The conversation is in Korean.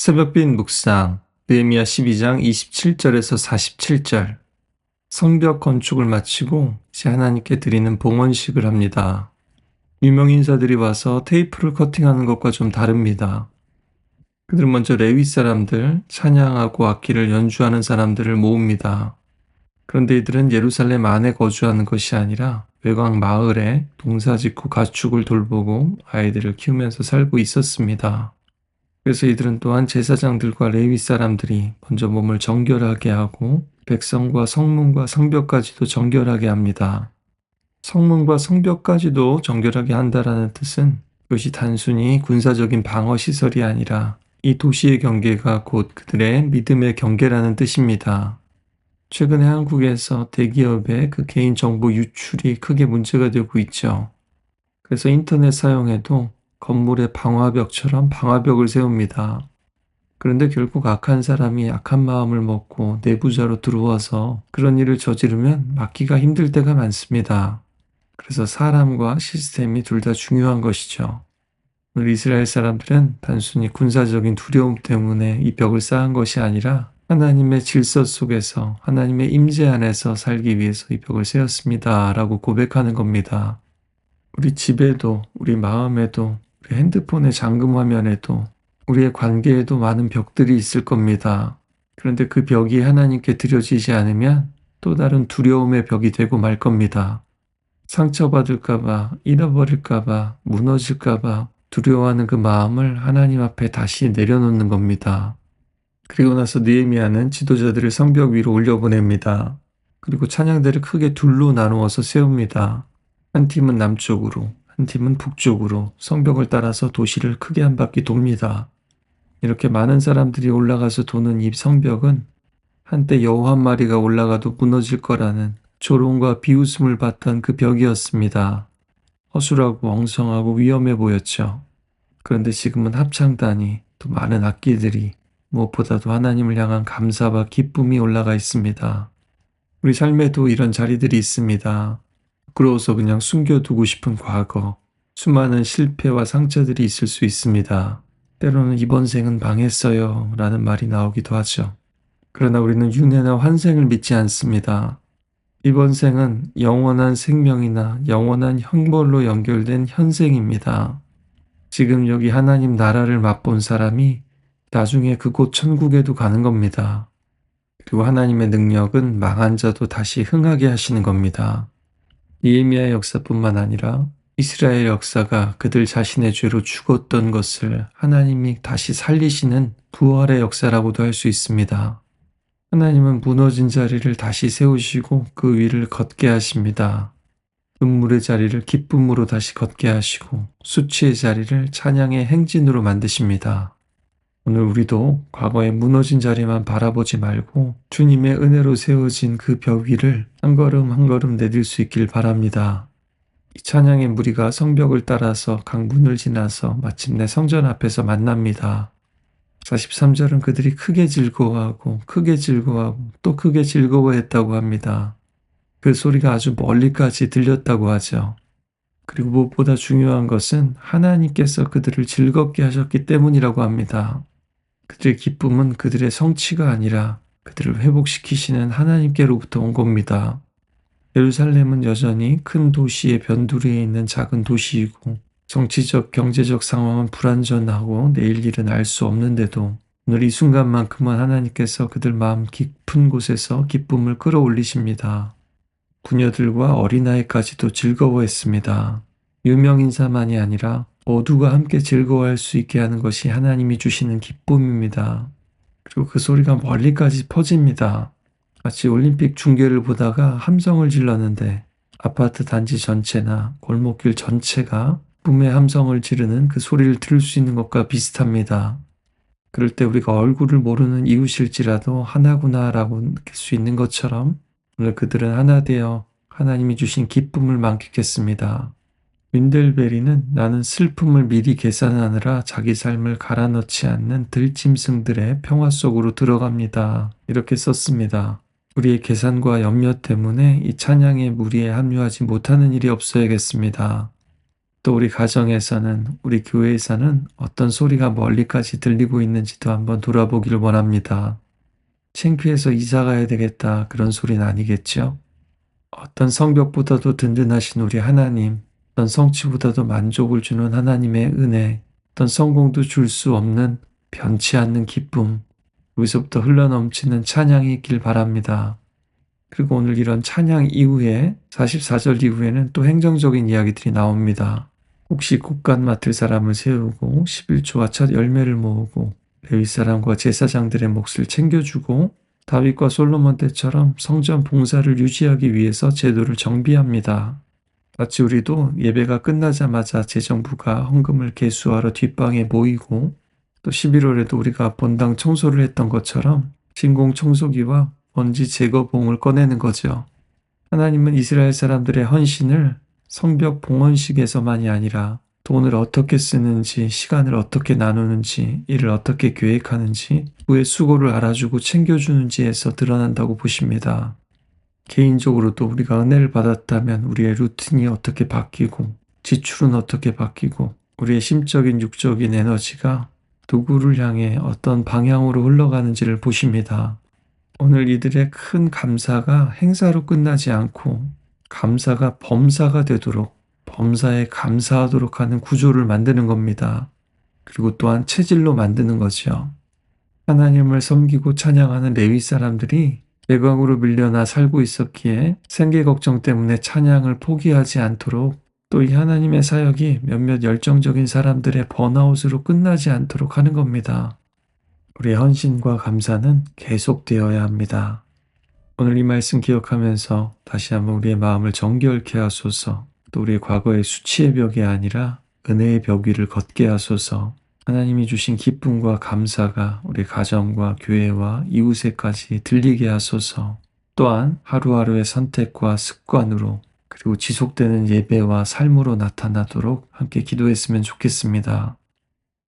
새벽빛 묵상 느헤미야 12장 27절에서 47절. 성벽 건축을 마치고 이제 하나님께 드리는 봉헌식을 합니다. 유명 인사들이 와서 테이프를 커팅하는 것과 좀 다릅니다. 그들은 먼저 레위 사람들, 찬양하고 악기를 연주하는 사람들을 모읍니다. 그런데 이들은 예루살렘 안에 거주하는 것이 아니라 외곽 마을에 농사짓고 가축을 돌보고 아이들을 키우면서 살고 있었습니다. 그래서 이들은 또한 제사장들과 레위 사람들이 먼저 몸을 정결하게 하고 백성과 성문과 성벽까지도 정결하게 합니다. 성문과 성벽까지도 정결하게 한다라는 뜻은 이것이 단순히 군사적인 방어 시설이 아니라 이 도시의 경계가 곧 그들의 믿음의 경계라는 뜻입니다. 최근에 한국에서 대기업의 그 개인정보 유출이 크게 문제가 되고 있죠. 그래서 인터넷 사용에도 건물의 방화벽처럼 방화벽을 세웁니다. 그런데 결국 악한 사람이 악한 마음을 먹고 내부자로 들어와서 그런 일을 저지르면 막기가 힘들 때가 많습니다. 그래서 사람과 시스템이 둘 다 중요한 것이죠. 오늘 이스라엘 사람들은 단순히 군사적인 두려움 때문에 이 벽을 쌓은 것이 아니라 하나님의 질서 속에서 하나님의 임재 안에서 살기 위해서 이 벽을 세웠습니다 라고 고백하는 겁니다. 우리 집에도, 우리 마음에도, 우리 핸드폰의 잠금 화면에도, 우리의 관계에도 많은 벽들이 있을 겁니다. 그런데 그 벽이 하나님께 드려지지 않으면 또 다른 두려움의 벽이 되고 말 겁니다. 상처받을까봐, 잃어버릴까봐, 무너질까봐 두려워하는 그 마음을 하나님 앞에 다시 내려놓는 겁니다. 그리고 나서 느헤미야는 지도자들을 성벽 위로 올려보냅니다. 그리고 찬양대를 크게 둘로 나누어서 세웁니다. 한 팀은 남쪽으로, 한 팀은 북쪽으로 성벽을 따라서 도시를 크게 한 바퀴 돕니다. 이렇게 많은 사람들이 올라가서 도는 이 성벽은 한때 여우 한 마리가 올라가도 무너질 거라는 조롱과 비웃음을 받던 그 벽이었습니다. 허술하고 엉성하고 위험해 보였죠. 그런데 지금은 합창단이 또 많은 악기들이 무엇보다도 하나님을 향한 감사와 기쁨이 올라가 있습니다. 우리 삶에도 이런 자리들이 있습니다. 부끄러워서 그냥 숨겨두고 싶은 과거, 수많은 실패와 상처들이 있을 수 있습니다. 때로는 이번 생은 망했어요 라는 말이 나오기도 하죠. 그러나 우리는 윤회나 환생을 믿지 않습니다. 이번 생은 영원한 생명이나 영원한 형벌로 연결된 현생입니다. 지금 여기 하나님 나라를 맛본 사람이 나중에 그곳 천국에도 가는 겁니다. 그리고 하나님의 능력은 망한 자도 다시 흥하게 하시는 겁니다. 느헤미야의 역사뿐만 아니라 이스라엘 역사가 그들 자신의 죄로 죽었던 것을 하나님이 다시 살리시는 부활의 역사라고도 할 수 있습니다. 하나님은 무너진 자리를 다시 세우시고 그 위를 걷게 하십니다. 눈물의 자리를 기쁨으로 다시 걷게 하시고 수치의 자리를 찬양의 행진으로 만드십니다. 오늘 우리도 과거의 무너진 자리만 바라보지 말고 주님의 은혜로 세워진 그 벽 위를 한 걸음 한 걸음 내딜 수 있길 바랍니다. 이 찬양의 무리가 성벽을 따라서 강문을 지나서 마침내 성전 앞에서 만납니다. 43절은 그들이 크게 즐거워하고 또 크게 즐거워했다고 합니다. 그 소리가 아주 멀리까지 들렸다고 하죠. 그리고 무엇보다 중요한 것은 하나님께서 그들을 즐겁게 하셨기 때문이라고 합니다. 그들의 기쁨은 그들의 성취가 아니라 그들을 회복시키시는 하나님께로부터 온 겁니다. 예루살렘은 여전히 큰 도시의 변두리에 있는 작은 도시이고 정치적, 경제적 상황은 불안전하고 내일 일은 알 수 없는데도 오늘 이 순간만큼은 하나님께서 그들 마음 깊은 곳에서 기쁨을 끌어올리십니다. 부녀들과 어린아이까지도 즐거워했습니다. 유명인사만이 아니라 모두가 함께 즐거워할 수 있게 하는 것이 하나님이 주시는 기쁨입니다. 그리고 그 소리가 멀리까지 퍼집니다. 마치 올림픽 중계를 보다가 함성을 질렀는데 아파트 단지 전체나 골목길 전체가 붐의 함성을 지르는 그 소리를 들을 수 있는 것과 비슷합니다. 그럴 때 우리가 얼굴을 모르는 이웃일지라도 하나구나라고 느낄 수 있는 것처럼 오늘 그들은 하나 되어 하나님이 주신 기쁨을 만끽했습니다. 윈델베리는 나는 슬픔을 미리 계산하느라 자기 삶을 갈아넣지 않는 들짐승들의 평화 속으로 들어갑니다. 이렇게 썼습니다. 우리의 계산과 염려 때문에 이 찬양의 무리에 합류하지 못하는 일이 없어야겠습니다. 또 우리 가정에서는, 우리 교회에서는 어떤 소리가 멀리까지 들리고 있는지도 한번 돌아보기를 원합니다. 창피해서 이사 가야 되겠다, 그런 소리는 아니겠죠? 어떤 성벽보다도 든든하신 우리 하나님, 어떤 성취보다도 만족을 주는 하나님의 은혜, 어떤 성공도 줄 수 없는 변치 않는 기쁨, 여기서부터 흘러넘치는 찬양이 있길 바랍니다. 그리고 오늘 이런 찬양 이후에 44절 이후에는 또 행정적인 이야기들이 나옵니다. 혹시 곳간 맡을 사람을 세우고 11조와 첫 열매를 모으고 레위 사람과 제사장들의 몫을 챙겨주고 다윗과 솔로몬 때처럼 성전 봉사를 유지하기 위해서 제도를 정비합니다. 마치 우리도 예배가 끝나자마자 재정부가 헌금을 개수하러 뒷방에 모이고 또 11월에도 우리가 본당 청소를 했던 것처럼 진공 청소기와 먼지 제거봉을 꺼내는 거죠. 하나님은 이스라엘 사람들의 헌신을 성벽 봉헌식에서만이 아니라 돈을 어떻게 쓰는지, 시간을 어떻게 나누는지, 일을 어떻게 계획하는지, 그의 수고를 알아주고 챙겨주는지에서 드러난다고 보십니다. 개인적으로도 우리가 은혜를 받았다면 우리의 루틴이 어떻게 바뀌고, 지출은 어떻게 바뀌고, 우리의 심적인 육적인 에너지가 누구를 향해 어떤 방향으로 흘러가는지를 보십니다. 오늘 이들의 큰 감사가 행사로 끝나지 않고 감사가 범사가 되도록, 범사에 감사하도록 하는 구조를 만드는 겁니다. 그리고 또한 체질로 만드는 거죠. 하나님을 섬기고 찬양하는 레위 사람들이 외곽으로 밀려나 살고 있었기에 생계 걱정 때문에 찬양을 포기하지 않도록, 또 이 하나님의 사역이 몇몇 열정적인 사람들의 번아웃으로 끝나지 않도록 하는 겁니다. 우리의 헌신과 감사는 계속되어야 합니다. 오늘 이 말씀 기억하면서 다시 한번 우리의 마음을 정결케 하소서. 또 우리의 과거의 수치의 벽이 아니라 은혜의 벽 위를 걷게 하소서. 하나님이 주신 기쁨과 감사가 우리 가정과 교회와 이웃에까지 들리게 하소서. 또한 하루하루의 선택과 습관으로, 그리고 지속되는 예배와 삶으로 나타나도록 함께 기도했으면 좋겠습니다.